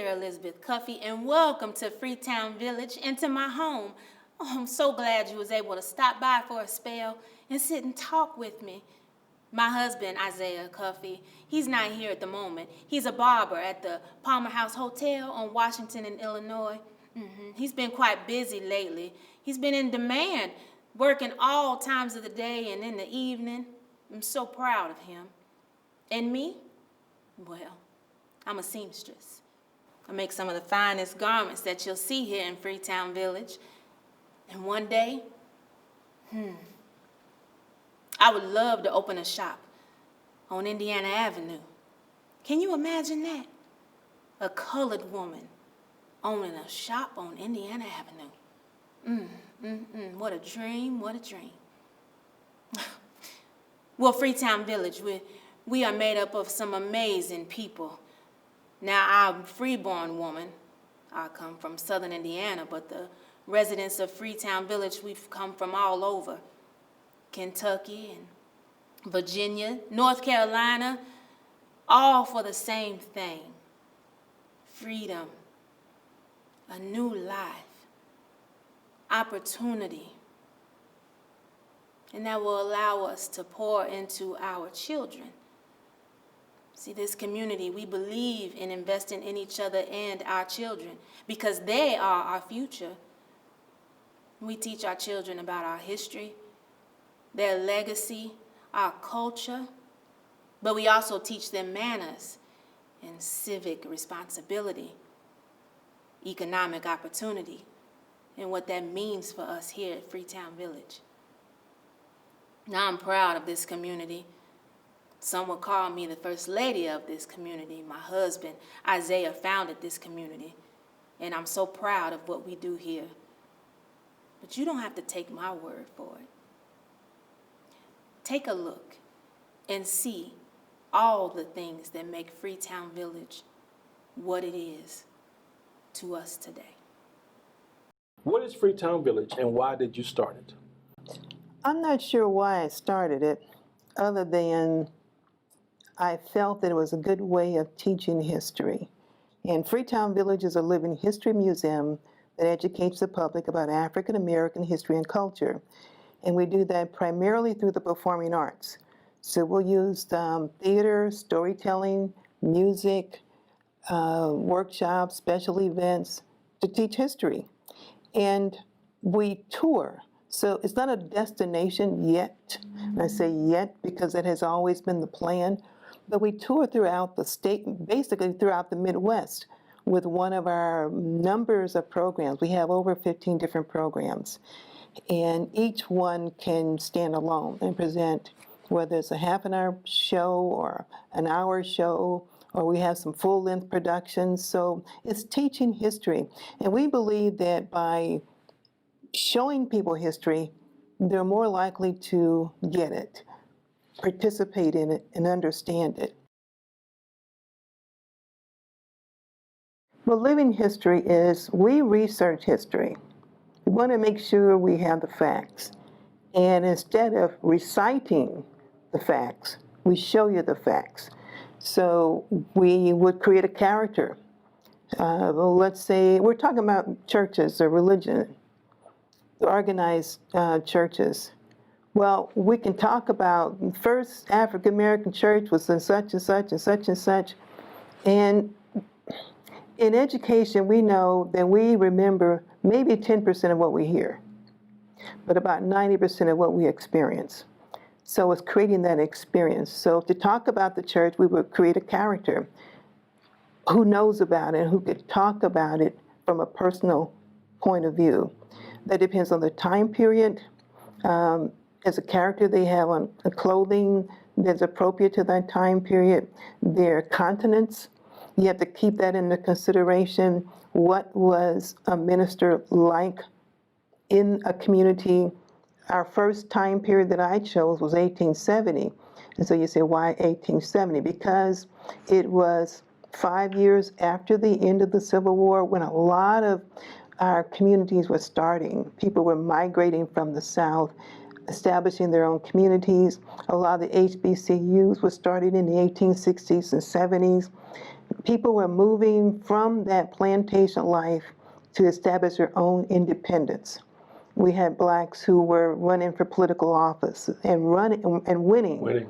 Chair Elizabeth Cuffey, and welcome to Freetown Village and to my home. Oh, I'm so glad you was able to stop by for a spell and sit and talk with me. My husband, Isaiah Cuffey, he's not here at the moment. He's a barber at the Palmer House Hotel on Washington in Illinois. He's been quite busy lately. He's been in demand, working all times of the day and in the evening. I'm so proud of him. And me? Well, I'm a seamstress. I make some of the finest garments that you'll see here in Freetown Village. And one day, I would love to open a shop on Indiana Avenue. Can you imagine that? A colored woman owning a shop on Indiana Avenue. What a dream, what a dream. Well, Freetown Village, we are made up of some amazing people. Now, I'm a freeborn woman. I come from southern Indiana, but the residents of Freetown Village, we've come from all over. Kentucky and Virginia, North Carolina, all for the same thing. Freedom, a new life, opportunity. And that will allow us to pour into our children. See, this community, we believe in investing in each other and our children because they are our future. We teach our children about our history, their legacy, our culture, but we also teach them manners and civic responsibility, economic opportunity, and what that means for us here at Freetown Village. Now, I'm proud of this community. Some would call me the first lady of this community. My husband, Isaiah, founded this community, and I'm so proud of what we do here. But you don't have to take my word for it. Take a look and see all the things that make Freetown Village what it is to us today. What is Freetown Village and why did you start it? I'm not sure why I started it, other than I felt that it was a good way of teaching history. And Freetown Village is a living history museum that educates the public about African American history and culture. And we do that primarily through the performing arts. So we'll use theater, storytelling, music, workshops, special events to teach history. And we tour. So it's not a destination yet. And I say yet because it has always been the plan. But we tour throughout the state, basically throughout the Midwest, with one of our numbers of programs. We have over 15 different programs. And each one can stand alone and present, whether it's a half-an-hour show or an hour show, or we have some full-length productions. So it's teaching history. And we believe that by showing people history, they're more likely to get it, participate in it, and understand it. Well, living history is we research history. We want to make sure we have the facts. And instead of reciting the facts, we show you the facts. So we would create a character. Let's say we're talking about churches or religion, organized churches. Well, we can talk about first African American church was in such and such and such and such. And in education, we know that we remember maybe 10% of what we hear, but about 90% of what we experience. So it's creating that experience. So to talk about the church, we would create a character who knows about it, who could talk about it from a personal point of view. That depends on the time period. As a character they have on clothing that's appropriate to that time period, their continence. You have to keep that into consideration. What was a minister like in a community? Our first time period that I chose was 1870. And so you say, why 1870? Because it was 5 years after the end of the Civil War, when a lot of our communities were starting. People were migrating from the South, establishing their own communities. A lot of the HBCUs were started in the 1860s and 70s. People were moving from that plantation life to establish their own independence. We had blacks who were running for political office and running and winning.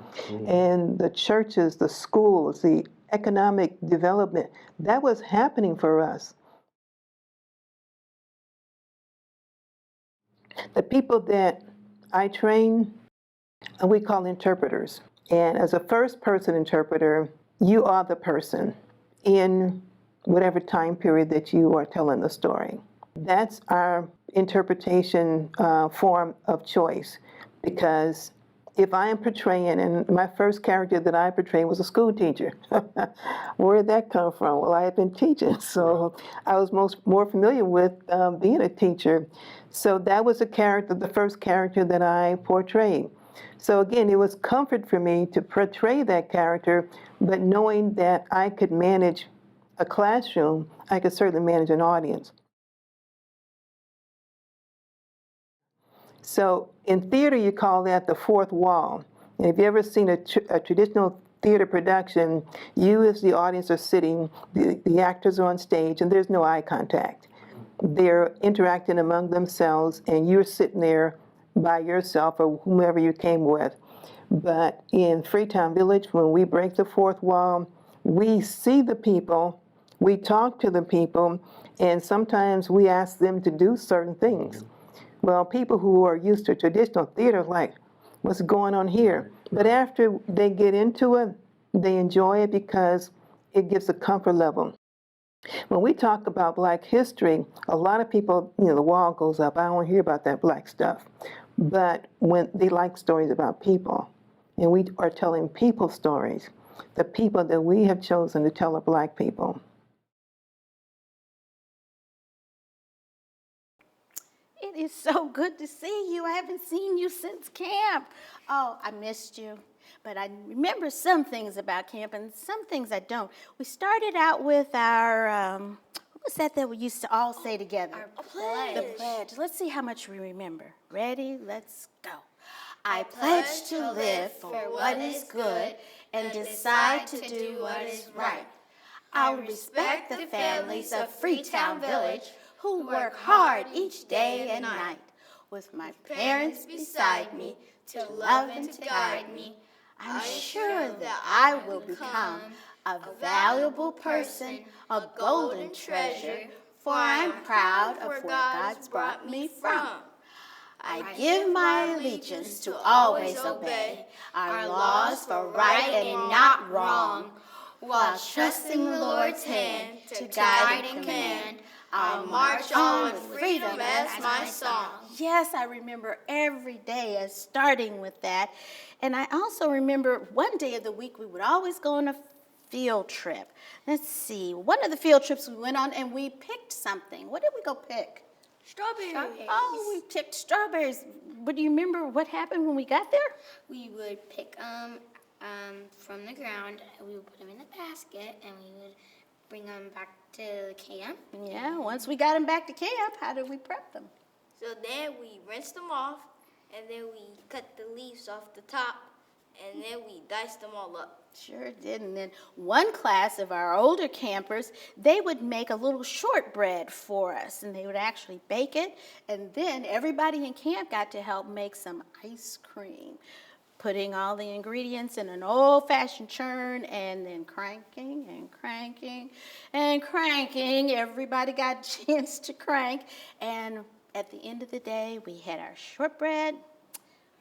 And the churches, the schools, the economic development, that was happening for us. The people that I train, we call interpreters. And as a first person interpreter, you are the person in whatever time period that you are telling the story. That's our interpretation form of choice, because if I am portraying, and my first character that I portrayed was a school teacher. Where did that come from? Well, I had been teaching, so I was more familiar with being a teacher. So that was the first character that I portrayed. So again, it was comfort for me to portray that character, but knowing that I could manage a classroom, I could certainly manage an audience. So in theater, you call that the fourth wall. And if you've ever seen a traditional theater production, you as the audience are sitting, the actors are on stage, and there's no eye contact. They're interacting among themselves, and you're sitting there by yourself or whomever you came with. But in Freetown Village, when we break the fourth wall, we see the people, we talk to the people, and sometimes we ask them to do certain things. Well, people who are used to traditional theater like, what's going on here? But after they get into it, they enjoy it because it gives a comfort level. When we talk about Black history, a lot of people, the wall goes up. I don't want to hear about that Black stuff. But when they like stories about people, and we are telling people stories, the people that we have chosen to tell are Black people. It is so good to see you. I haven't seen you since camp. Oh, I missed you. But I remember some things about camp and some things I don't. We started out with our, what was that we used to all say together? Our pledge. The pledge. Let's see how much we remember. Ready? Let's go. I pledge to live for what is good and decide to do what is right. I'll respect the families of Freetown Village who work hard each day and night. With my parents beside me to love and to guide me, I'm sure that I will become a valuable person, a golden treasure, for I'm proud of where God's brought me from. I give my allegiance to always obey our laws for right and not wrong, while trusting the Lord's hand to guide and command. I'll march on with freedom as my song. Yes, I remember every day as starting with that. And I also remember one day of the week we would always go on a field trip. Let's see, one of the field trips we went on and we picked something. What did we go pick? Strawberries. Oh, we picked strawberries. But do you remember what happened when we got there? We would pick from the ground, and we would put them in the basket, and we would bring them back to camp. Yeah, once we got them back to camp, how did we prep them? So then we rinsed them off, and then we cut the leaves off the top, and then we diced them all up. Sure did. And then one class of our older campers, they would make a little shortbread for us, and they would actually bake it, and then everybody in camp got to help make some ice cream, putting all the ingredients in an old-fashioned churn and then cranking and cranking and cranking. Everybody got a chance to crank, and at the end of the day, we had our shortbread,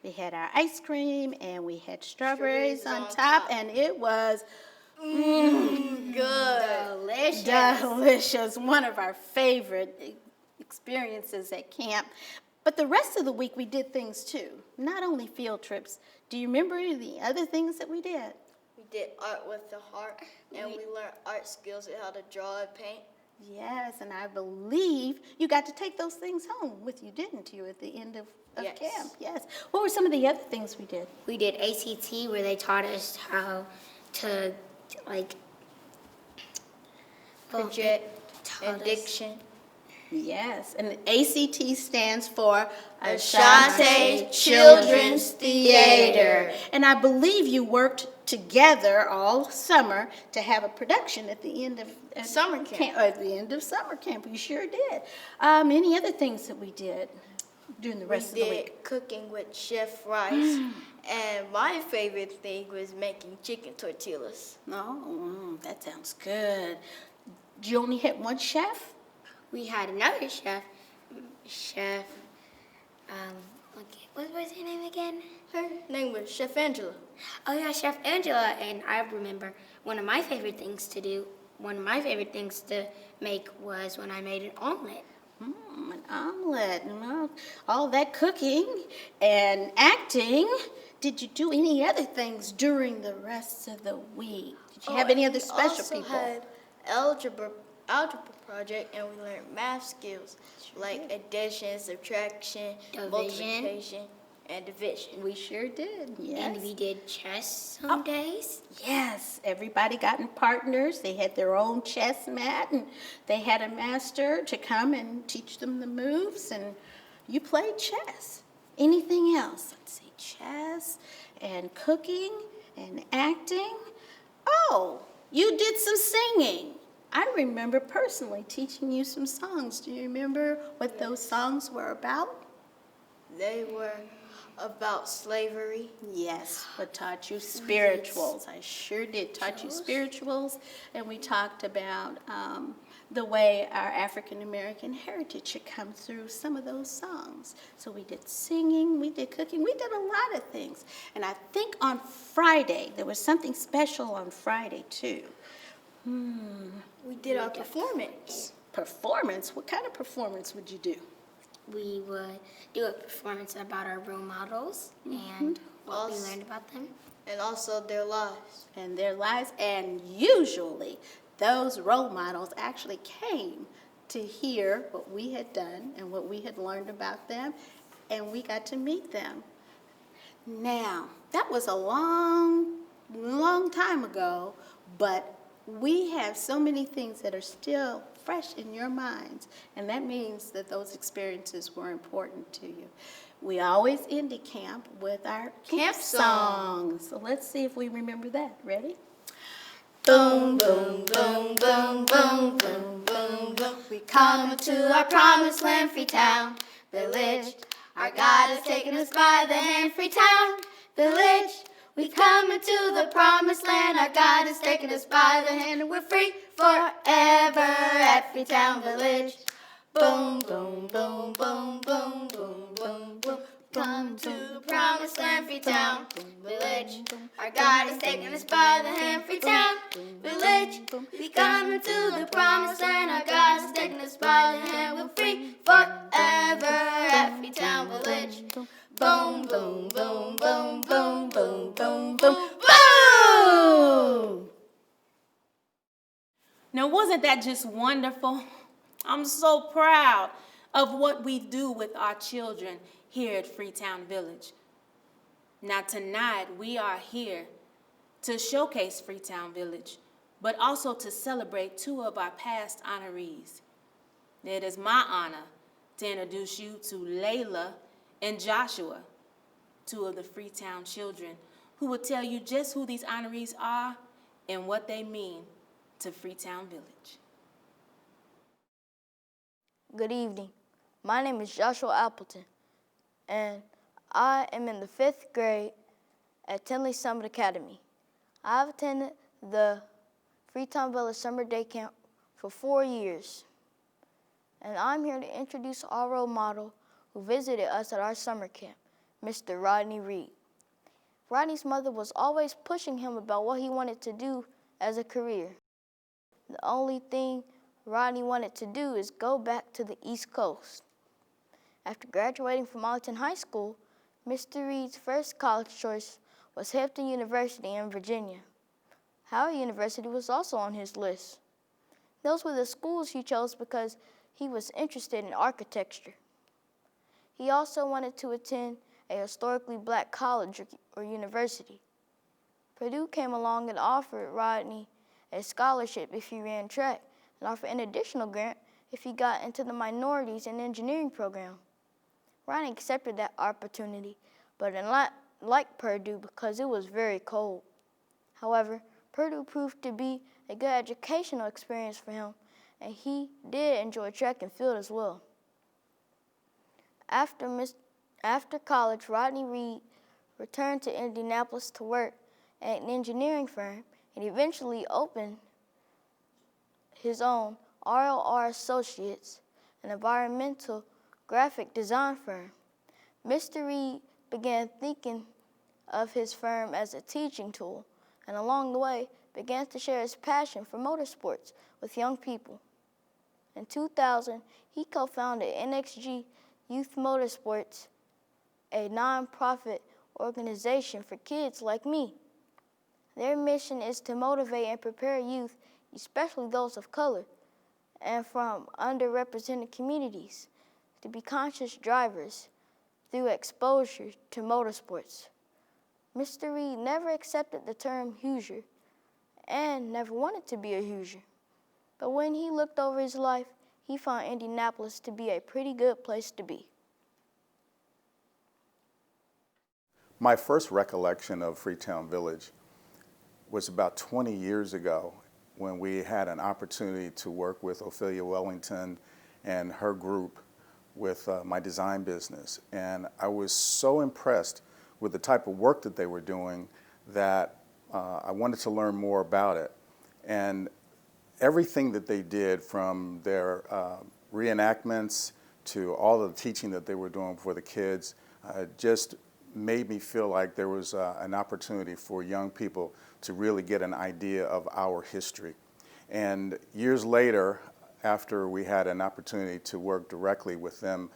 we had our ice cream, and we had strawberries on top, and it was Good. delicious. One of our favorite experiences at camp. But the rest of the week, we did things too, not only field trips. Do you remember the other things that we did? We did art with the heart, and we learned art skills and how to draw and paint. Yes, and I believe you got to take those things home with you, didn't you, at the end of Yes. camp? Yes. What were some of the other things we did? We did ACT, where they taught us how to, Project and diction. Yes, and ACT stands for Ashanti Children's Theater. And I believe you worked together all summer to have a production at the end of Summer camp. At the end of summer camp, we sure did. Any other things that we did during the rest of We the week? did cooking with Chef Rice, and my favorite thing was making chicken tortillas. Oh, that sounds good. You only had one chef? We had another chef, okay, what was her name again? Her name was Chef Angela. Oh yeah, Chef Angela, and I remember one of my favorite things to make was when I made an omelet. An omelet. Well, all that cooking and acting. Did you do any other things during the rest of the week? Did you have any other special also people? Had algebra project, and we learned math skills like addition, subtraction, Division. multiplication, and division. We sure did. Yes. And we did chess some days. Yes, everybody got in partners. They had their own chess mat, and they had a master to come and teach them the moves, and you played chess. Anything else? Let's see, chess and cooking and acting. Oh, you did some singing. I remember personally teaching you some songs. Do you remember what those songs were about? They were about slavery. Yes, but taught you spirituals. I sure did. Taught you spirituals, and we talked about the way our African American heritage should come through some of those songs. So we did singing, we did cooking, we did a lot of things. And I think on Friday, there was something special on Friday too. We did our performance. Performance? What kind of performance would you do? We would do a performance about our role models and what we Also- learned about them. And also their lives. And their lives, and usually those role models actually came to hear what we had done and what we had learned about them, and we got to meet them. Now, that was a long, long time ago, but we have so many things that are still fresh in your minds, and that means that those experiences were important to you. We always end a camp with our camp songs. So let's see if we remember that. Ready? Boom, boom, boom, boom, boom, boom, boom, boom. We come to our promised land, Freetown Village. Our God has taken us by the hand, Freetown Village. We come into the promised land. Our God has taken us by the hand, and we're free forever at Freetown Village. Boom, boom, boom, boom, boom, boom, boom, boom. Come to the promised land, Freetown Village. Our God has taken us by the hand, Freetown Village. We come into the promised land. Our God has taken us by the hand. We're free forever at Freetown Village. Boom, boom, boom, boom, boom, boom, boom, boom, boom. Now, wasn't that just wonderful? I'm so proud of what we do with our children here at Freetown Village. Now, tonight, we are here to showcase Freetown Village, but also to celebrate two of our past honorees. It is my honor to introduce you to Layla and Joshua, two of the Freetown children, who will tell you just who these honorees are and what they mean to Freetown Village. Good evening. My name is Joshua Appleton, and I am in the 5th grade at Tinley Summit Academy. I've attended the Freetown Village Summer Day Camp for 4 years, and I'm here to introduce our role model who visited us at our summer camp, Mr. Rodney Reed. Rodney's mother was always pushing him about what he wanted to do as a career. The only thing Rodney wanted to do is go back to the East Coast. After graduating from Appleton High School, Mr. Reed's first college choice was Hampton University in Virginia. Howard University was also on his list. Those were the schools he chose because he was interested in architecture. He also wanted to attend a historically black college or university. Purdue came along and offered Rodney a scholarship if he ran track and offered an additional grant if he got into the minorities and engineering program. Rodney accepted that opportunity, but didn't like Purdue because it was very cold. However, Purdue proved to be a good educational experience for him, and he did enjoy track and field as well. After college, Rodney Reed returned to Indianapolis to work at an engineering firm and eventually opened his own RLR Associates, an environmental graphic design firm. Mr. Reed began thinking of his firm as a teaching tool, and along the way began to share his passion for motorsports with young people. In 2000, he co-founded NXG Youth Motorsports, a nonprofit organization for kids like me. Their mission is to motivate and prepare youth, especially those of color and from underrepresented communities, to be conscious drivers through exposure to motorsports. Mr. Reed never accepted the term Hoosier and never wanted to be a Hoosier. But when he looked over his life, he found Indianapolis to be a pretty good place to be. My first recollection of Freetown Village was about 20 years ago when we had an opportunity to work with Ophelia Wellington and her group with my design business. And I was so impressed with the type of work that they were doing that I wanted to learn more about it. And everything that they did, from their reenactments to all of the teaching that they were doing for the kids, just made me feel like there was an opportunity for young people to really get an idea of our history. And years later, after we had an opportunity to work directly with them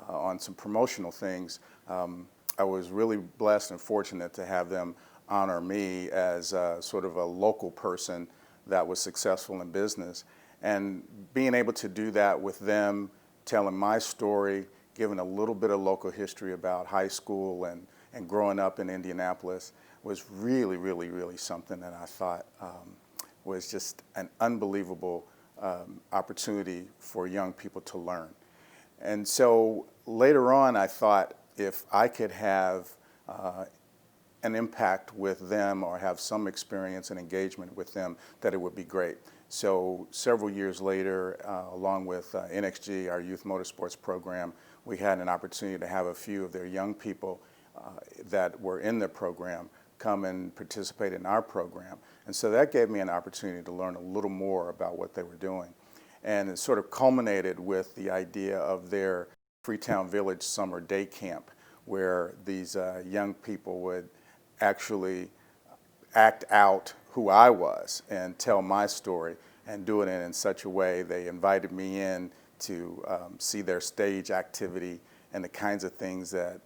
on some promotional things, I was really blessed and fortunate to have them honor me as sort of a local person that was successful in business. And being able to do that with them, telling my story, giving a little bit of local history about high school and growing up in Indianapolis, was really, really, really something that I thought was just an unbelievable opportunity for young people to learn. And so later on, I thought if I could have an impact with them or have some experience and engagement with them, that it would be great. So several years later, along with NXG, our youth motorsports program, we had an opportunity to have a few of their young people that were in the program come and participate in our program. And so that gave me an opportunity to learn a little more about what they were doing. And it sort of culminated with the idea of their Freetown Village summer day camp, where these young people would actually act out who I was and tell my story and do it in such a way. They invited me in to see their stage activity and the kinds of things that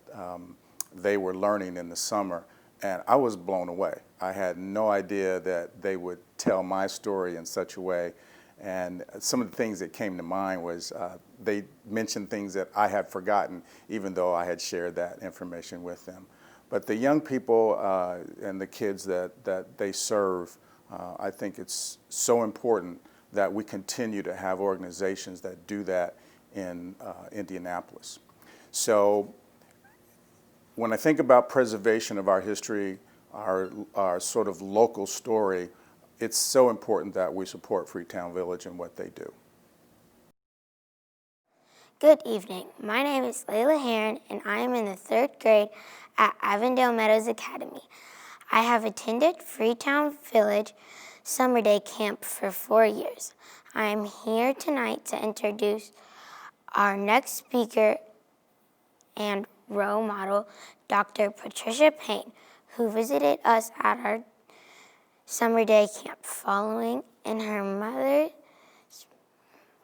they were learning in the summer. And I was blown away. I had no idea that they would tell my story in such a way. And some of the things that came to mind was they mentioned things that I had forgotten, even though I had shared that information with them. But the young people and the kids that they serve, I think it's so important that we continue to have organizations that do that in Indianapolis. So when I think about preservation of our history, our sort of local story, it's so important that we support Freetown Village and what they do. Good evening. My name is Layla Heron, and I am in the 3rd grade at Avondale Meadows Academy. I have attended Freetown Village Summer Day Camp for 4 years. I am here tonight to introduce our next speaker and role model, Dr. Patricia Payne, who visited us at our summer day camp. Following in her mother's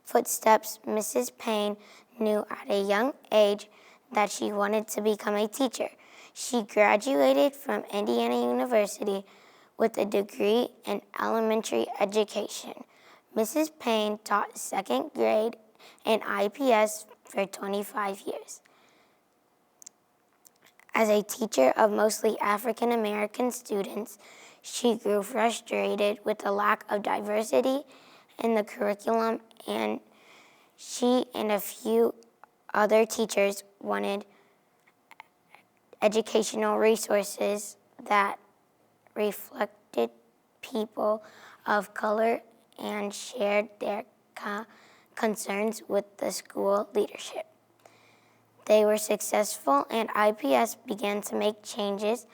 footsteps, Mrs. Payne knew at a young age that she wanted to become a teacher. She graduated from Indiana University with a degree in elementary education. Mrs. Payne taught 2nd grade and IPS for 25 years. As a teacher of mostly African American students, she grew frustrated with the lack of diversity in the curriculum, and she and a few other teachers wanted educational resources that reflected people of color and shared their concerns with the school leadership. They were successful, and IPS began to make changes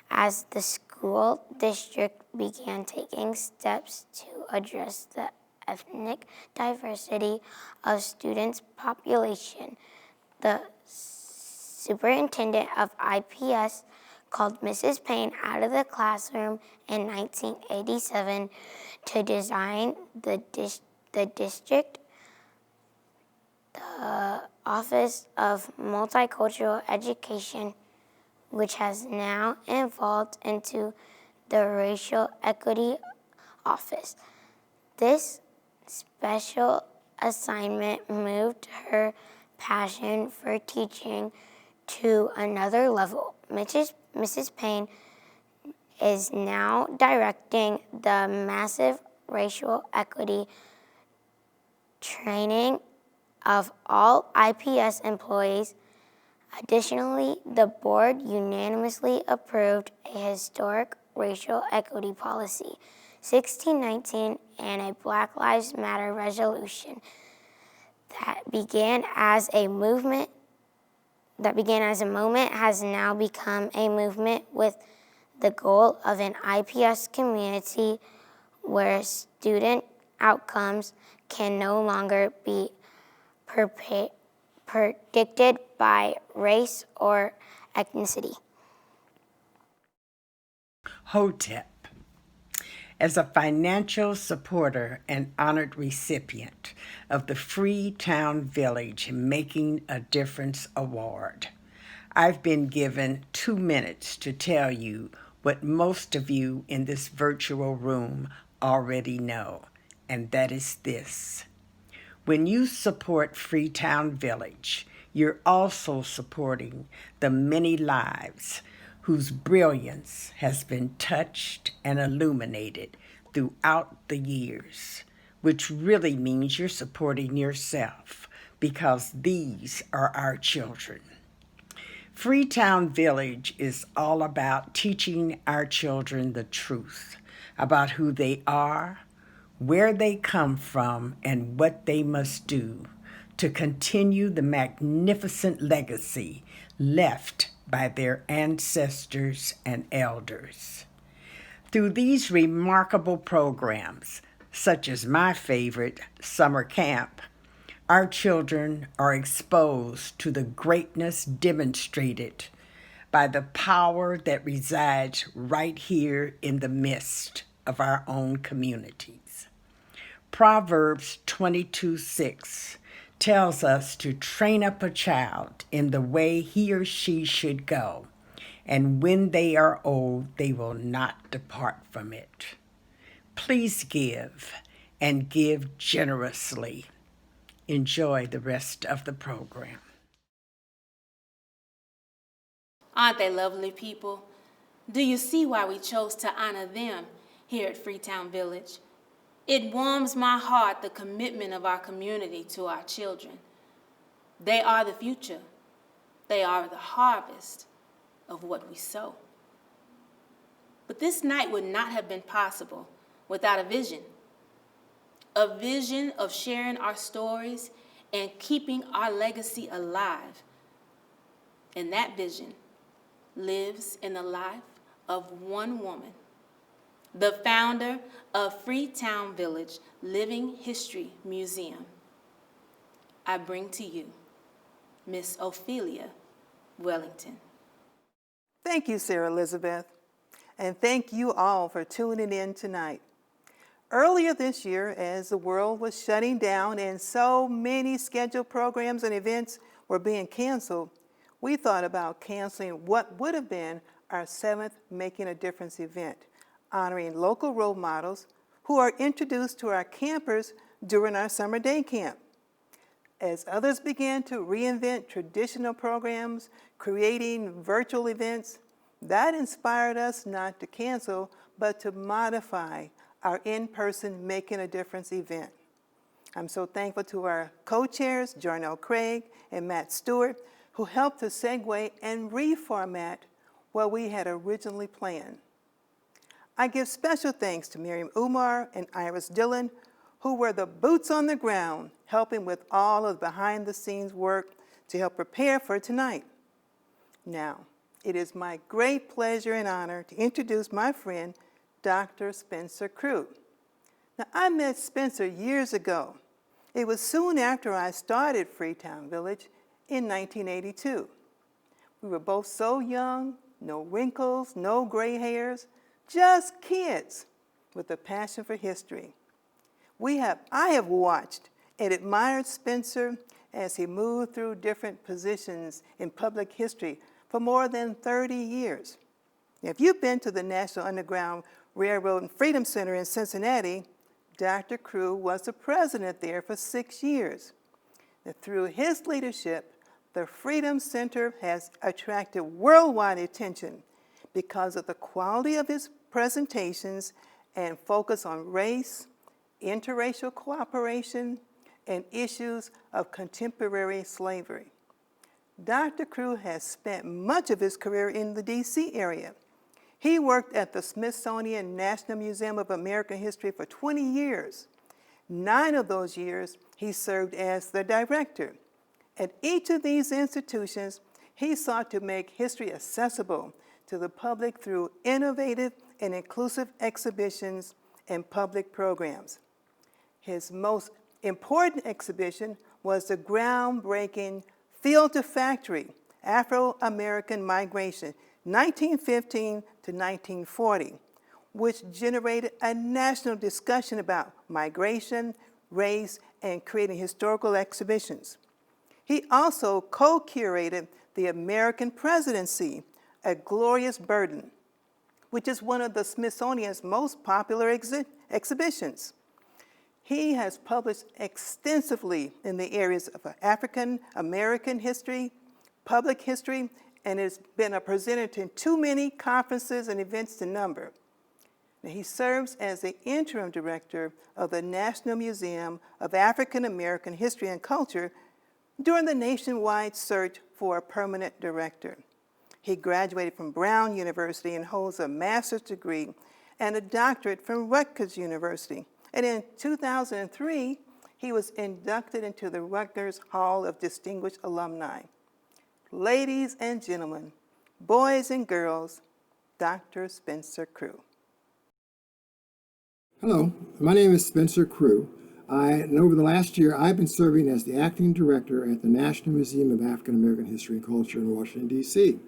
as the school district began taking steps to address the ethnic diversity of students' population. The superintendent of IPS called Mrs. Payne out of the classroom in 1987 to design the district. The Office of Multicultural Education, which has now evolved into the Racial Equity Office. This special assignment moved her passion for teaching to another level. Mrs. Payne is now directing the massive racial equity training of all IPS employees. Additionally, the board unanimously approved a historic racial equity policy, 1619, and a Black Lives Matter resolution that began as a moment has now become a movement with the goal of an IPS community where student outcomes can no longer be predicted by race or ethnicity. HOTEP. As a financial supporter and honored recipient of the Freetown Village Making a Difference Award, I've been given 2 minutes to tell you what most of you in this virtual room already know, and that is this. When you support Freetown Village, you're also supporting the many lives whose brilliance has been touched and illuminated throughout the years, which really means you're supporting yourself because these are our children. Freetown Village is all about teaching our children the truth about who they are, where they come from, and what they must do to continue the magnificent legacy left by their ancestors and elders. Through these remarkable programs, such as my favorite, summer camp, our children are exposed to the greatness demonstrated by the power that resides right here in the midst of our own communities. Proverbs 22:6 tells us to train up a child in the way he or she should go, and when they are old, they will not depart from it. Please give, and give generously. Enjoy the rest of the program. Aren't they lovely people? Do you see why we chose to honor them here at Freetown Village? It warms my heart, the commitment of our community to our children. They are the future. They are the harvest of what we sow. But this night would not have been possible without a vision of sharing our stories and keeping our legacy alive. And that vision lives in the life of one woman, the founder of Freetown Village Living History Museum. I bring to you Miss Ophelia Wellington. Thank you, Sarah Elizabeth, and thank you all for tuning in tonight. Earlier this year, as the world was shutting down and so many scheduled programs and events were being canceled, we thought about canceling what would have been our 7th Making a Difference event, honoring local role models who are introduced to our campers during our summer day camp. As others began to reinvent traditional programs, creating virtual events, that inspired us not to cancel, but to modify our in-person Making a Difference event. I'm so thankful to our co-chairs, Jarnell Craig and Matt Stewart, who helped to segue and reformat what we had originally planned. I give special thanks to Miriam Umar and Iris Dillon, who were the boots on the ground, helping with all of the behind-the-scenes work to help prepare for tonight. Now, it is my great pleasure and honor to introduce my friend, Dr. Spencer Crew. Now, I met Spencer years ago. It was soon after I started Freetown Village in 1982. We were both so young, no wrinkles, no gray hairs, just kids with a passion for history. I have watched and admired Spencer as he moved through different positions in public history for more than 30 years. If you've been to the National Underground Railroad and Freedom Center in Cincinnati, Dr. Crew was the president there for 6 years. And through his leadership, the Freedom Center has attracted worldwide attention because of the quality of his presentations and focus on race, interracial cooperation, and issues of contemporary slavery. Dr. Crew has spent much of his career in the D.C. area. He worked at the Smithsonian National Museum of American History for 20 years. 9 of those years, he served as the director. At each of these institutions, he sought to make history accessible to the public through innovative and inclusive exhibitions and public programs. His most important exhibition was the groundbreaking Field to Factory, Afro-American Migration, 1915 to 1940, which generated a national discussion about migration, race, and creating historical exhibitions. He also co-curated the American Presidency, A Glorious Burden, which is one of the Smithsonian's most popular exhibitions. He has published extensively in the areas of African American history, public history, and has been a presenter to too many conferences and events to number. Now, he serves as the interim director of the National Museum of African American History and Culture during the nationwide search for a permanent director. He graduated from Brown University and holds a master's degree and a doctorate from Rutgers University. And in 2003, he was inducted into the Rutgers Hall of Distinguished Alumni. Ladies and gentlemen, boys and girls, Dr. Spencer Crew. Hello, my name is Spencer Crew. And over the last year, I've been serving as the acting director at the National Museum of African American History and Culture in Washington, D.C.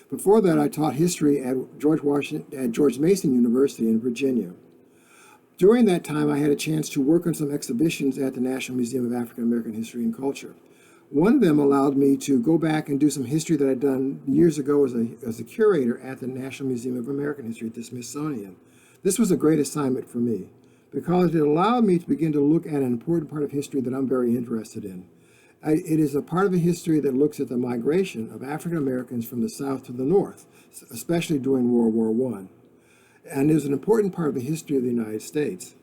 Before that, I taught history at George Mason University in Virginia. During that time, I had a chance to work on some exhibitions at the National Museum of African American History and Culture. One of them allowed me to go back and do some history that I'd done years ago as a curator at the National Museum of American History at the Smithsonian. This was a great assignment for me because it allowed me to begin to look at an important part of history that I'm very interested in. It is a part of a history that looks at the migration of African Americans from the South to the North, especially during World War I. And it is an important part of the history of the United States.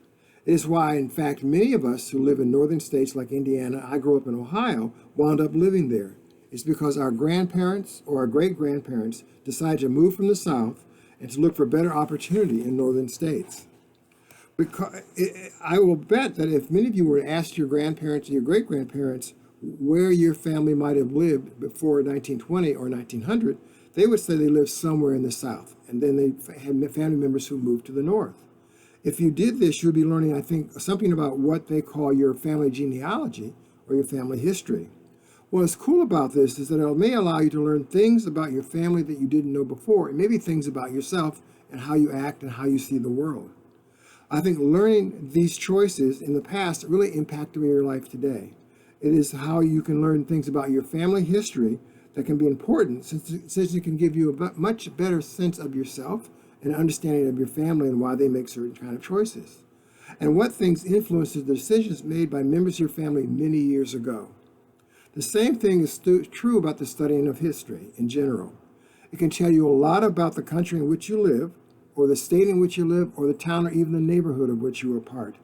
It is why, in fact, many of us who live in northern states like Indiana, I grew up in Ohio, wound up living there. It's because our grandparents or our great-grandparents decided to move from the South and to look for better opportunity in northern states. Because I will bet that if many of you were to ask your grandparents or your great-grandparents where your family might have lived before 1920 or 1900, they would say they lived somewhere in the South, and then they had family members who moved to the North. If you did this, you would be learning, I think, something about what they call your family genealogy or your family history. What's cool about this is that it may allow you to learn things about your family that you didn't know before, and maybe things about yourself and how you act and how you see the world. I think learning these choices in the past really impacted your life today. It is how you can learn things about your family history that can be important since it can give you a much better sense of yourself and understanding of your family and why they make certain kind of choices. And what things influences the decisions made by members of your family many years ago. The same thing is true about the studying of history in general. It can tell you a lot about the country in which you live, or the state in which you live, or the town or even the neighborhood of which you are part.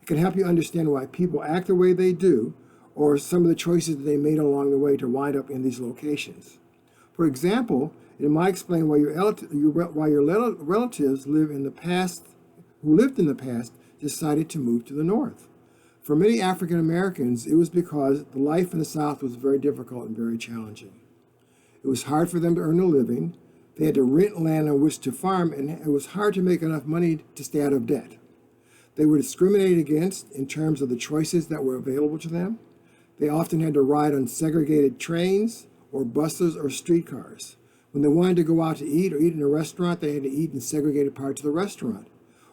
It can help you understand why people act the way they do, or some of the choices that they made along the way to wind up in these locations. For example, It might explain why your relatives who lived in the past, decided to move to the North. For many African Americans, it was because the life in the South was very difficult and very challenging. It was hard for them to earn a living. They had to rent land on which to farm, and it was hard to make enough money to stay out of debt. They were discriminated against in terms of the choices that were available to them. They often had to ride on segregated trains or buses or streetcars. When they wanted to go out to eat or eat in a restaurant, they had to eat in segregated parts of the restaurant.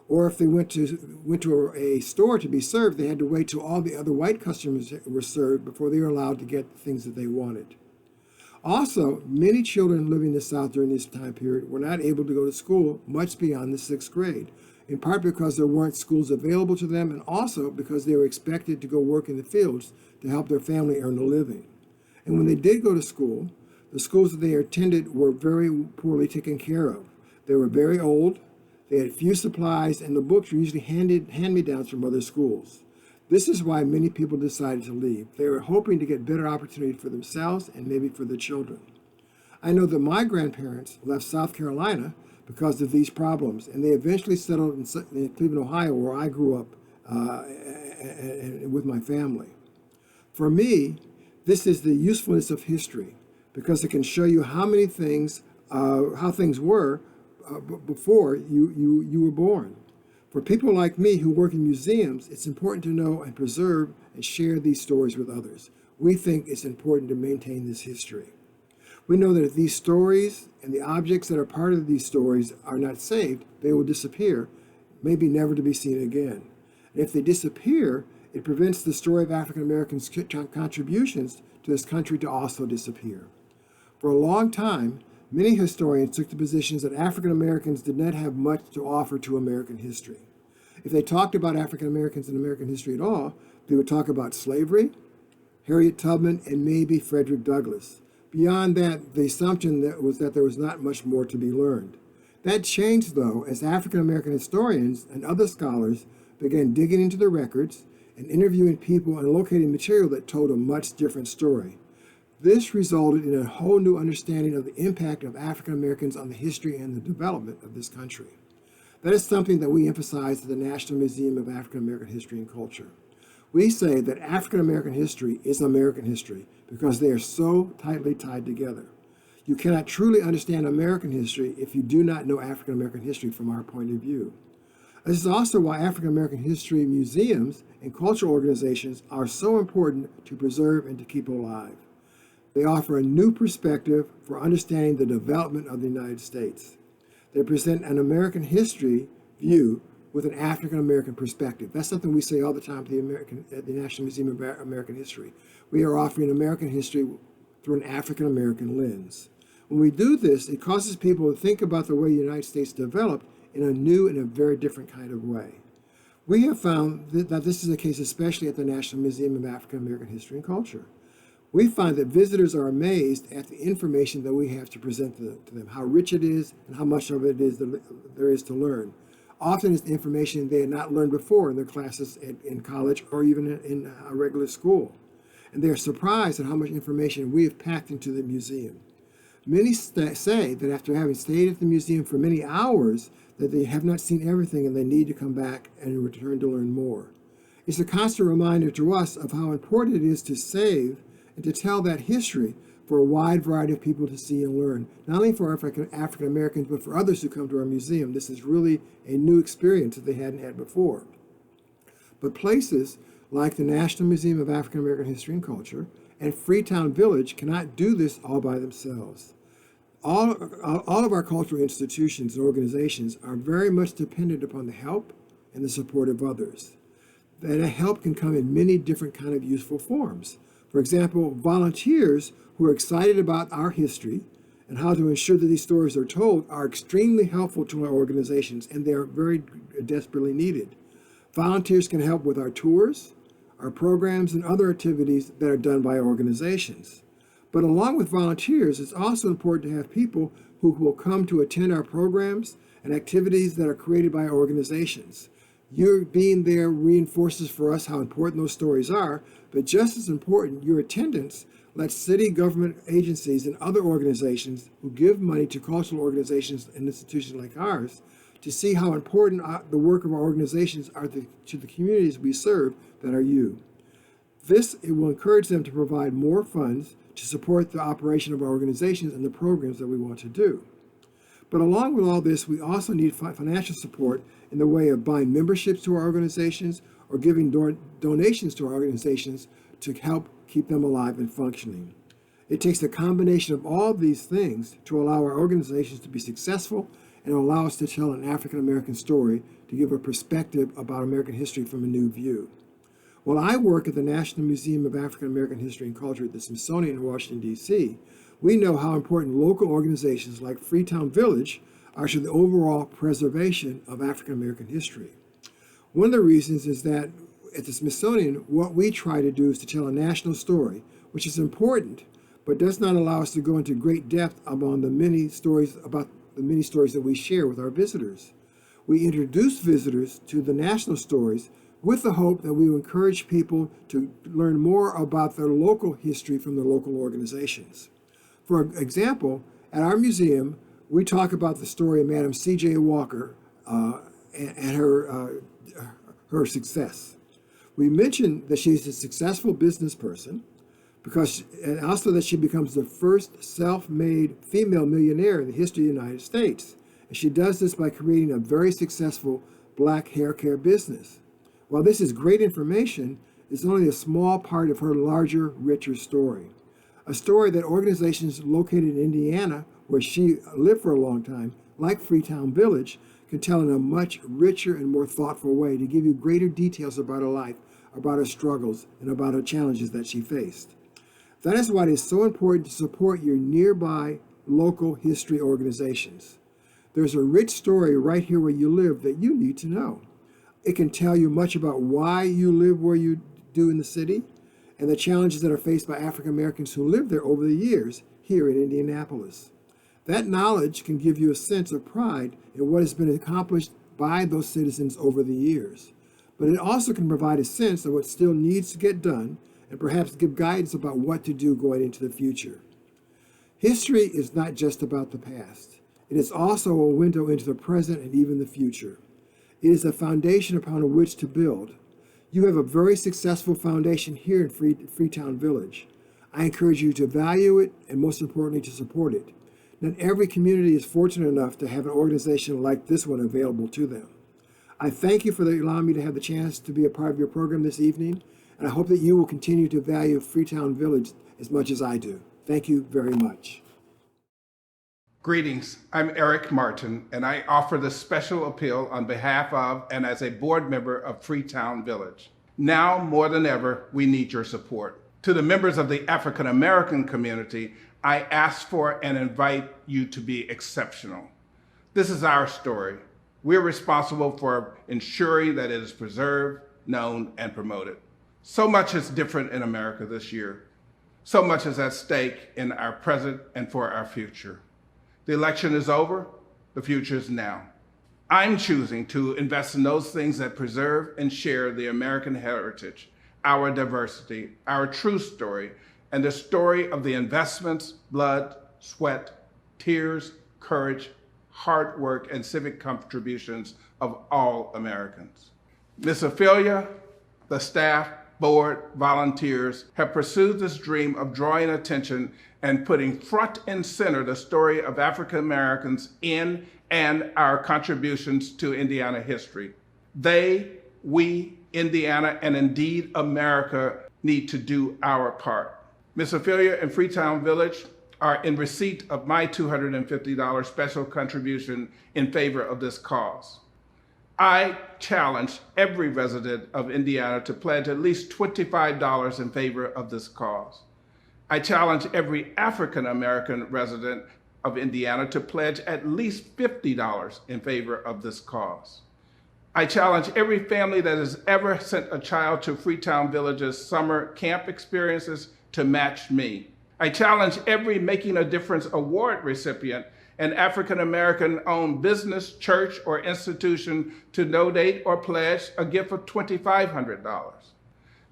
Or if they went to a store to be served, they had to wait till all the other white customers were served before they were allowed to get the things that they wanted. Also, many children living in the South during this time period were not able to go to school much beyond the 6th grade, in part because there weren't schools available to them, and also because they were expected to go work in the fields to help their family earn a living. And when they did go to school, the schools that they attended were very poorly taken care of. They were very old, they had few supplies, and the books were usually hand-me-downs from other schools. This is why many people decided to leave. They were hoping to get better opportunities for themselves and maybe for their children. I know that my grandparents left South Carolina because of these problems, and they eventually settled in Cleveland, Ohio, where I grew up with my family. For me, this is the usefulness of history, because it can show you how things were before you were born. For people like me who work in museums, it's important to know and preserve and share these stories with others. We think it's important to maintain this history. We know that if these stories and the objects that are part of these stories are not saved, they will disappear, maybe never to be seen again. And if they disappear, it prevents the story of African Americans' contributions to this country to also disappear. For a long time, many historians took the positions that African Americans did not have much to offer to American history. If they talked about African Americans in American history at all, they would talk about slavery, Harriet Tubman, and maybe Frederick Douglass. Beyond that, the assumption was that there was not much more to be learned. That changed, though, as African American historians and other scholars began digging into the records and interviewing people and locating material that told a much different story. This resulted in a whole new understanding of the impact of African Americans on the history and the development of this country. That is something that we emphasize at the National Museum of African American History and Culture. We say that African American history is American history because they are so tightly tied together. You cannot truly understand American history if you do not know African American history from our point of view. This is also why African American history museums and cultural organizations are so important to preserve and to keep alive. They offer a new perspective for understanding the development of the United States. They present an American history view with an African American perspective. That's something we say all the time at the National Museum of American History. We are offering American history through an African American lens. When we do this, it causes people to think about the way the United States developed in a new and a very different kind of way. We have found that this is the case especially at the National Museum of African American History and Culture. We find that visitors are amazed at the information that we have to present to them, how rich it is and how much of it is there is to learn. Often it's information they had not learned before in their classes in college or even in a regular school. And they are surprised at how much information we have packed into the museum. Many say that after having stayed at the museum for many hours, that they have not seen everything and they need to come back and return to learn more. It's a constant reminder to us of how important it is to save and to tell that history for a wide variety of people to see and learn, not only for African Americans, but for others who come to our museum. This is really a new experience that they hadn't had before. But places like the National Museum of African American History and Culture and Freetown Village cannot do this all by themselves. All of our cultural institutions and organizations are very much dependent upon the help and the support of others. That help can come in many different kind of useful forms. For example, volunteers who are excited about our history and how to ensure that these stories are told are extremely helpful to our organizations, and they are very desperately needed. Volunteers can help with our tours, our programs, and other activities that are done by organizations. But along with volunteers, it's also important to have people who will come to attend our programs and activities that are created by our organizations. Your being there reinforces for us how important those stories are, but just as important, your attendance let city government agencies and other organizations who give money to cultural organizations and institutions like ours to see how important the work of our organizations are to the communities we serve that are you. It will encourage them to provide more funds to support the operation of our organizations and the programs that we want to do. But along with all this, we also need financial support in the way of buying memberships to our organizations or giving donations to our organizations to help keep them alive and functioning. It takes a combination of all these things to allow our organizations to be successful and allow us to tell an African American story to give a perspective about American history from a new view. While I work at the National Museum of African American History and Culture at the Smithsonian in Washington, D.C., we know how important local organizations like Freetown Village are to the overall preservation of African American history. One of the reasons is that at the Smithsonian, what we try to do is to tell a national story, which is important, but does not allow us to go into great depth about the many stories that we share with our visitors. We introduce visitors to the national stories with the hope that we will encourage people to learn more about their local history from their local organizations. For example, at our museum, we talk about the story of Madam C.J. Walker and her success. We mention that she's a successful business person and also that she becomes the first self-made female millionaire in the history of the United States. And she does this by creating a very successful black hair care business. While this is great information, it's only a small part of her larger, richer story. A story that organizations located in Indiana, where she lived for a long time, like Freetown Village, can tell in a much richer and more thoughtful way to give you greater details about her life, about her struggles, and about her challenges that she faced. That is why it is so important to support your nearby local history organizations. There's a rich story right here where you live that you need to know. It can tell you much about why you live where you do in the city and the challenges that are faced by African Americans who lived there over the years here in Indianapolis. That knowledge can give you a sense of pride in what has been accomplished by those citizens over the years. But it also can provide a sense of what still needs to get done and perhaps give guidance about what to do going into the future. History is not just about the past. It is also a window into the present and even the future. It is a foundation upon which to build. You have a very successful foundation here in Freetown Village. I encourage you to value it and most importantly to support it. Not every community is fortunate enough to have an organization like this one available to them. I thank you for allowing me to have the chance to be a part of your program this evening, and I hope that you will continue to value Freetown Village as much as I do. Thank you very much. Greetings, I'm Eric Martin, and I offer this special appeal on behalf of and as a board member of Freetown Village. Now more than ever, we need your support. To the members of the African American community, I ask for and invite you to be exceptional. This is our story. We're responsible for ensuring that it is preserved, known, and promoted. So much is different in America this year. So much is at stake in our present and for our future. The election is over, the future is now. I'm choosing to invest in those things that preserve and share the American heritage, our diversity, our true story, and the story of the investments, blood, sweat, tears, courage, hard work, and civic contributions of all Americans. Ms. Ophelia, the staff, board, volunteers have pursued this dream of drawing attention and putting front and center the story of African Americans in and our contributions to Indiana history. They, we, Indiana, and indeed America need to do our part. Ms. Ophelia and Freetown Village are in receipt of my $250 special contribution in favor of this cause. I challenge every resident of Indiana to pledge at least $25 in favor of this cause. I challenge every African American resident of Indiana to pledge at least $50 in favor of this cause. I challenge every family that has ever sent a child to Freetown Village's summer camp experiences to match me. I challenge every Making a Difference award recipient and African American owned business, church, or institution to donate or pledge a gift of $2,500.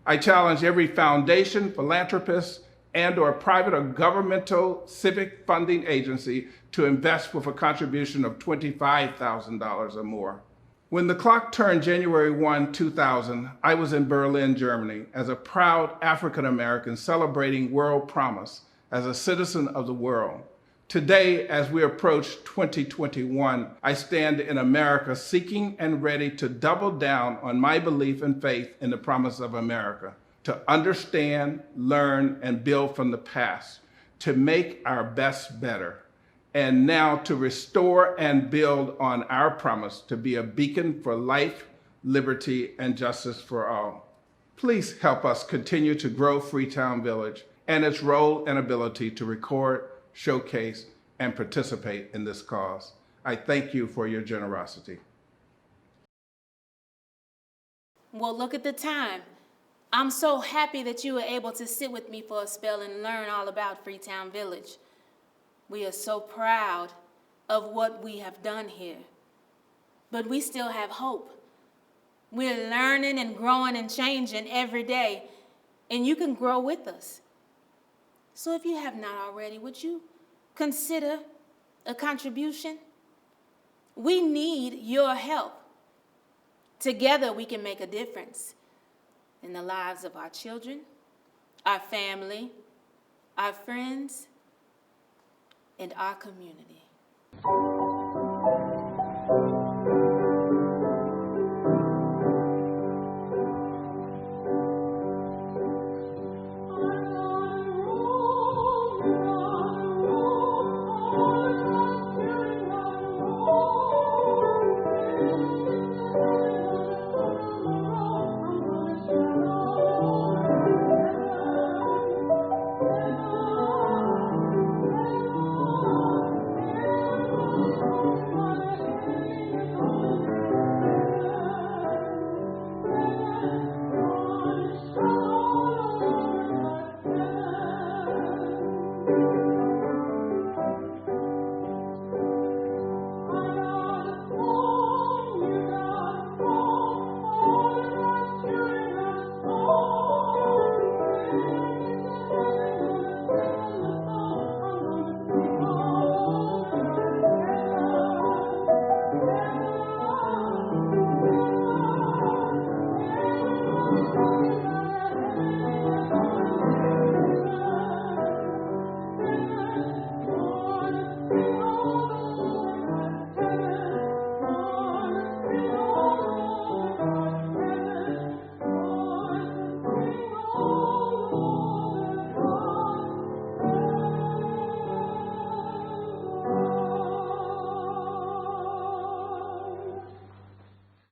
I challenge every foundation, philanthropist, and/or private or governmental civic funding agency to invest with a contribution of $25,000 or more. When the clock turned January 1, 2000, I was in Berlin, Germany, as a proud African American celebrating World Promise as a citizen of the world. Today, as we approach 2021, I stand in America seeking and ready to double down on my belief and faith in the promise of America, to understand, learn, and build from the past, to make our best better, and now to restore and build on our promise to be a beacon for life, liberty, and justice for all. Please help us continue to grow Freetown Village and its role and ability to record, showcase, and participate in this cause. I thank you for your generosity. Well, look at the time. I'm so happy that you were able to sit with me for a spell and learn all about Freetown Village. We are so proud of what we have done here, but we still have hope. We're learning and growing and changing every day, and you can grow with us. So if you have not already, would you consider a contribution? We need your help. Together we can make a difference in the lives of our children, our family, our friends, and our community.